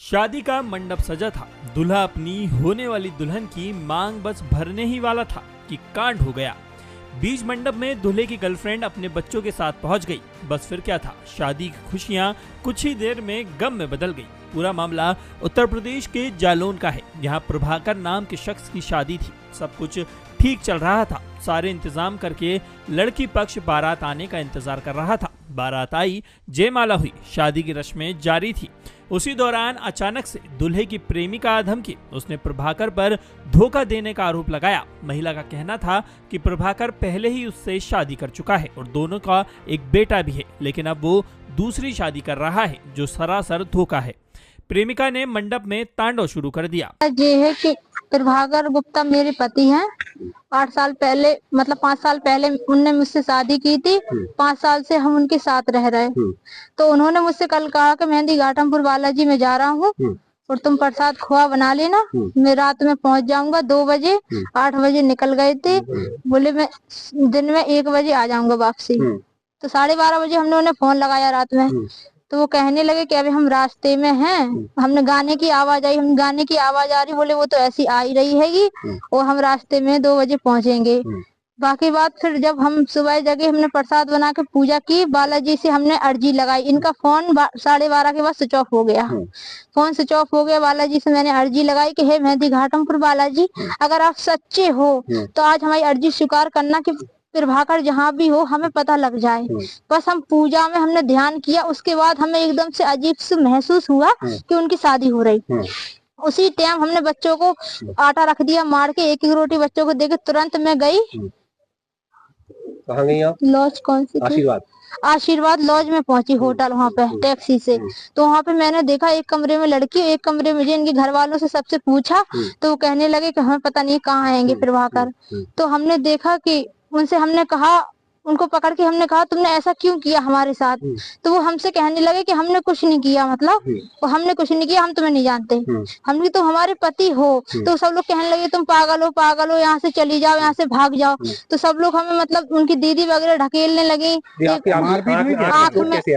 शादी का मंडप सजा था। दूल्हा अपनी होने वाली दुल्हन की मांग बस भरने ही वाला था कि कांड हो गया। बीच मंडप में दूल्हे की गर्लफ्रेंड अपने बच्चों के साथ पहुंच गई। बस फिर क्या था, शादी की खुशियां कुछ ही देर में गम में बदल गई। पूरा मामला उत्तर प्रदेश के जालौन का है। यहाँ प्रभाकर नाम के शख्स की शादी थी। सब कुछ ठीक चल रहा था। सारे इंतजाम करके लड़की पक्ष बारात आने का इंतजार कर रहा था। बारात आई, जयमाला हुई, शादी की रस्में जारी थी। उसी दौरान अचानक से दूल्हे की प्रेमिका धमकी। उसने प्रभाकर पर धोखा देने का आरोप लगाया। महिला का कहना था कि प्रभाकर पहले ही उससे शादी कर चुका है और दोनों का एक बेटा भी है, लेकिन अब वो दूसरी शादी कर रहा है, जो सरासर धोखा है। प्रेमिका ने मंडप में तांडव शुरू कर दिया। ये है कि प्रभाकर गुप्ता मेरे पति हैं। 8 साल पहले मतलब 5 साल पहले उनने मुझसे शादी की थी। 5 साल से हम उनके साथ रह रहे। तो उन्होंने मुझसे कल कहा कि मेहंदी घाटमपुर बालाजी में जा रहा हूँ और तुम प्रसाद खोआ बना लेना। मैं रात में पहुंच जाऊंगा 2 बजे। 8 बजे निकल गए थे। बोले मैं दिन में 1 बजे आ जाऊंगा वापसी। तो 12:30 बजे हमने उन्हें फोन लगाया रात में। तो वो कहने लगे कि अभी हम रास्ते में हैं। हमने गाने की आवाज आई, हम गाने की आवाज आ रही, बोले वो तो ऐसी आ ही रही हैगी और हम रास्ते में 2 बजे पहुंचेंगे। बाकी बात फिर जब हम सुबह जगे, हमने प्रसाद बना के पूजा की, बालाजी से हमने अर्जी लगाई। इनका फोन 12:30 के बाद स्विच ऑफ हो गया। फोन स्विच ऑफ हो गया। बालाजी से मैंने अर्जी लगाई कि हे मेहंदी घाटमपुर बालाजी, अगर आप सच्चे हो तो आज हमारी अर्जी स्वीकार करना कि प्रभाकर जहाँ भी हो हमें पता लग जाए। बस हम पूजा में हमने ध्यान किया। उसके बाद हमें एकदम से अजीब से महसूस हुआ कि उनकी शादी हो रही। उसी टाइम हमने बच्चों को आटा रख दिया मार के, एक रोटी बच्चों को देके तुरंत मैं गई। कहाँ गई आप? लॉज कौन सी? आशीर्वाद लॉज में पहुंची, होटल वहाँ पे टैक्सी से। तो वहाँ पे मैंने देखा एक कमरे में लड़की, एक कमरे में इनके घर वालों से सबसे पूछा तो वो कहने लगे कि हमें पता नहीं कहाँ आएंगे प्रभाकर। तो हमने देखा कि उनसे हमने कहा, उनको पकड़ के हमने कहा तुमने ऐसा क्यों किया हमारे साथ? तो वो हमसे कहने लगे कि हमने कुछ नहीं किया, मतलब हमने कुछ नहीं किया, हम तुम्हें नहीं जानते। हमने तो हमारे पति हो। तो सब लोग कहने लगे तुम पागल हो, पागल हो, यहाँ से चली जाओ, यहाँ से भाग जाओ। तो सब लोग हमें मतलब उनकी दीदी वगैरह ढकेलने लगी,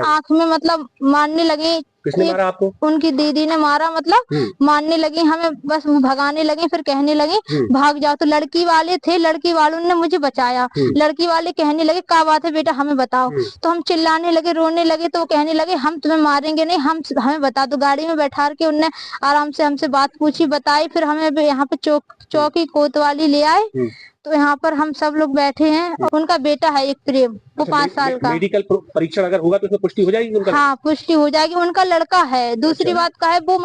आँख में मतलब मारने लगी। किसने मारा आपको? उनकी दीदी ने मारा, मतलब मारने लगी हमें, बस भगाने लगे। फिर कहने लगे भाग जाओ। तो लड़की वाले थे, लड़की वालों ने मुझे बचाया। लड़की वाले कहने लगे क्या बात है बेटा, हमें बताओ। तो हम चिल्लाने लगे, रोने लगे। तो वो कहने लगे हम तुम्हें मारेंगे नहीं, हमें बता दो। गाड़ी में बैठा के उनने आराम से हमसे बात पूछी, बताई। फिर हमें यहाँ पे चौकी कोतवाली ले आए। तो यहाँ पर हम सब लोग बैठे हैं। और उनका बेटा है एक प्रेम, वो 5 साल का। मेडिकल परीक्षण अगर होगा तो उसमें पुष्टि हो जाएगी उनका? हाँ, पुष्टि हो जाएगी। उनका लड़का है। दूसरी बात का है वो